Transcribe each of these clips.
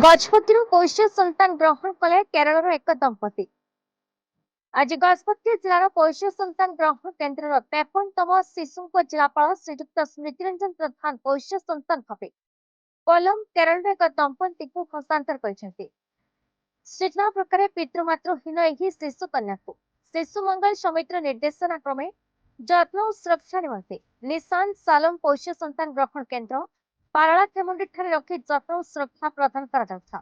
ଗଜପତିରୁ ପୋଷ୍ୟ ସନ୍ତାନ ଗ୍ରହଣ କଲେ କେରଳର ଏକ ଦମ୍ପତି। ଆଜି ଗଜପତି ଜିଲ୍ଲାର ପୋଷ୍ୟ ସନ୍ତାନ ଗ୍ରହଣ କେନ୍ଦ୍ରର 53ତମ ଶିଶୁଙ୍କ ଜିଲ୍ଲାପାଳ ଶ୍ରୀଯୁକ୍ତ ସ୍ମୃତିରଞ୍ଜନ ପ୍ରଧାନ ପୋଷ୍ୟ ସନ୍ତାନ ଭାବେ କୋଲମ କେରଳର ଏକ ଦମ୍ପତିଙ୍କୁ ହସ୍ତାନ୍ତର କରିଛନ୍ତି। ସୂଚନା ପ୍ରକାରେ ପିତୃମାତୃହୀନ ଏହି ଶିଶୁ କନ୍ୟାକୁ ଶିଶୁ ମଙ୍ଗଳ ସମିତିର ନିର୍ଦ୍ଦେଶନା କ୍ରମେ ଯତ୍ନ ଓ ସୁରକ୍ଷା ନିମନ୍ତେ ନିଶାନ ସାଲମ ପୋଷ୍ୟ ସନ୍ତାନ ଗ୍ରହଣ କେନ୍ଦ୍ର ପାରଳାଖେମୁଣ୍ଡିଠାରେ ରଖି ଯତ୍ନ ଓ ସୁରକ୍ଷା ପ୍ରଦାନ କରାଯାଉଥିଲା।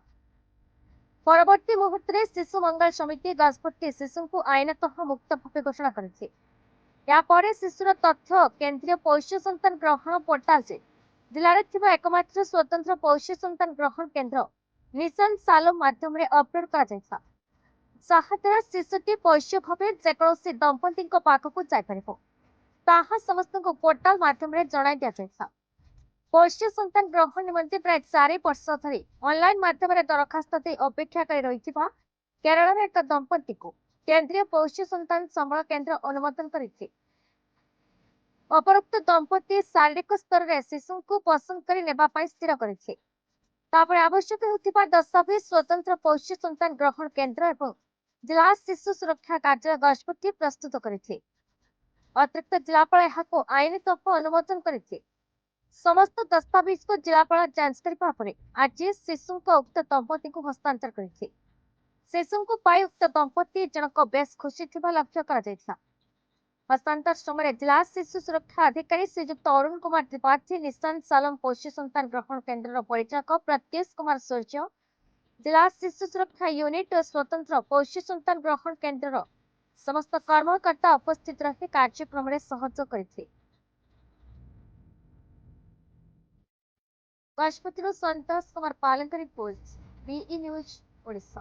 ପରବର୍ତ୍ତୀ ମୁହୂର୍ତ୍ତରେ ଶିଶୁ ମଙ୍ଗଳ ସମିତି ଗଜପତି ଶିଶୁଙ୍କୁ ଆଇନତଃ ମୁକ୍ତ ଭାବେ ଘୋଷଣା କରିଛି। ଏହାପରେ ଶିଶୁର ତଥ୍ୟ କେନ୍ଦ୍ରୀୟ ପୋଷ୍ୟ ସନ୍ତାନ ଗ୍ରହଣ ପୋର୍ଟାଲରେ ଜିଲ୍ଲାରେ ଥିବା ଏକମାତ୍ର ସ୍ୱତନ୍ତ୍ର ପୋଷ୍ୟ ସନ୍ତାନ ଗ୍ରହଣ କେନ୍ଦ୍ର ନିଶାନ ସାଲମ ମାଧ୍ୟମରେ ଅପଲୋଡ କରାଯାଇଥିଲା, ଯାହାଦ୍ୱାରା ଶିଶୁଟି ପୋଷ୍ୟ ଭାବେ ଯେକୌଣସି ଦମ୍ପତିଙ୍କ ପାଖକୁ ଯାଇପାରିବ ତାହା ସମସ୍ତଙ୍କୁ ପୋର୍ଟାଲ ମାଧ୍ୟମରେ ଜଣାଇ ଦିଆଯାଇଥିଲା। ପୋଷ୍ୟ ସନ୍ତାନ ଗ୍ରହଣ ନିମନ୍ତେ ପ୍ରାୟ 4 ବର୍ଷ ଧରି ଅନଲାଇନ ମାଧ୍ୟମରେ ଦରଖାସ୍ତ ଦେଇ ଅପେକ୍ଷା କରି ରହିଥିବା କେରଳର ଏକ ଦମ୍ପତିଙ୍କୁ କେନ୍ଦ୍ରୀୟ ପୋଷ୍ୟ ସନ୍ତାନ ସମ୍ବଳ କେନ୍ଦ୍ର ଅନୁମୋଦନ କରିଛି। ଅପରୋକ୍ତ ଦମ୍ପତି ଶାରୀରିକ ସ୍ତରରେ ଶିଶୁଙ୍କୁ ପସନ୍ଦ କରି ନେବା ପାଇଁ ସ୍ଥିର କରିଛି। ତାପରେ ଆବଶ୍ୟକ ହେଉଥିବା ଦସ୍ତାବିଜ ସ୍ୱତନ୍ତ୍ର ପୋଷ୍ୟ ସନ୍ତାନ ଗ୍ରହଣ କେନ୍ଦ୍ର ଏବଂ ଜିଲ୍ଲା ଶିଶୁ ସୁରକ୍ଷା କାର୍ଯ୍ୟ ଗଜପତି ପ୍ରସ୍ତୁତ କରିଛି। ଅତିରିକ୍ତ ଜିଲ୍ଲାପାଳ ଏହାକୁ ଆଇନତଃ ଅନୁମୋଦନ କରିଛି। ସମସ୍ତ ଦସ୍ତାବିଜକୁ ଜିଲ୍ଲାପାଳ ଯାଞ୍ଚ କରିବା ପରେ ଆଜି ଶିଶୁଙ୍କ ଉକ୍ତ ଦମ୍ପତିଙ୍କୁ ହସ୍ତାନ୍ତର କରିଛି। ଶିଶୁଙ୍କୁ ପାଇ ଉକ୍ତ ଦମ୍ପତି ଜଣକ ବେଶ ଖୁସି ଥିବା ଲକ୍ଷ୍ୟ କରାଯାଇଥିଲା। ହସ୍ତାନ୍ତର ସମୟରେ ଜିଲ୍ଲା ଶିଶୁ ସୁରକ୍ଷା ଅଧିକାରୀ ଶ୍ରୀଯୁକ୍ତ ଅରୁଣ କୁମାର ତ୍ରିପାଠୀ, ନିଶାନ ସାଲମ ପୋଷ୍ୟ ସନ୍ତାନ ଗ୍ରହଣ କେନ୍ଦ୍ରର ପରିଚାଳକ ପ୍ରତ୍ୟୁଷ କୁମାର ସୂର୍ଯ୍ୟ, ଜିଲ୍ଲା ଶିଶୁ ସୁରକ୍ଷା ୟୁନିଟ୍ ଓ ସ୍ୱତନ୍ତ୍ର ପୋଷ୍ୟ ସନ୍ତାନ ଗ୍ରହଣ କେନ୍ଦ୍ରର ସମସ୍ତ କର୍ମକର୍ତ୍ତା ଉପସ୍ଥିତ ରହି କାର୍ଯ୍ୟକ୍ରମରେ ସହଯୋଗ କରିଥିଲେ। ଗଜପତିରୁ ସନ୍ତୋଷ କୁମାର ପାଲଙ୍କ ରିପୋର୍ଟ, BE ନ୍ୟୁଜ ଓଡ଼ିଶା।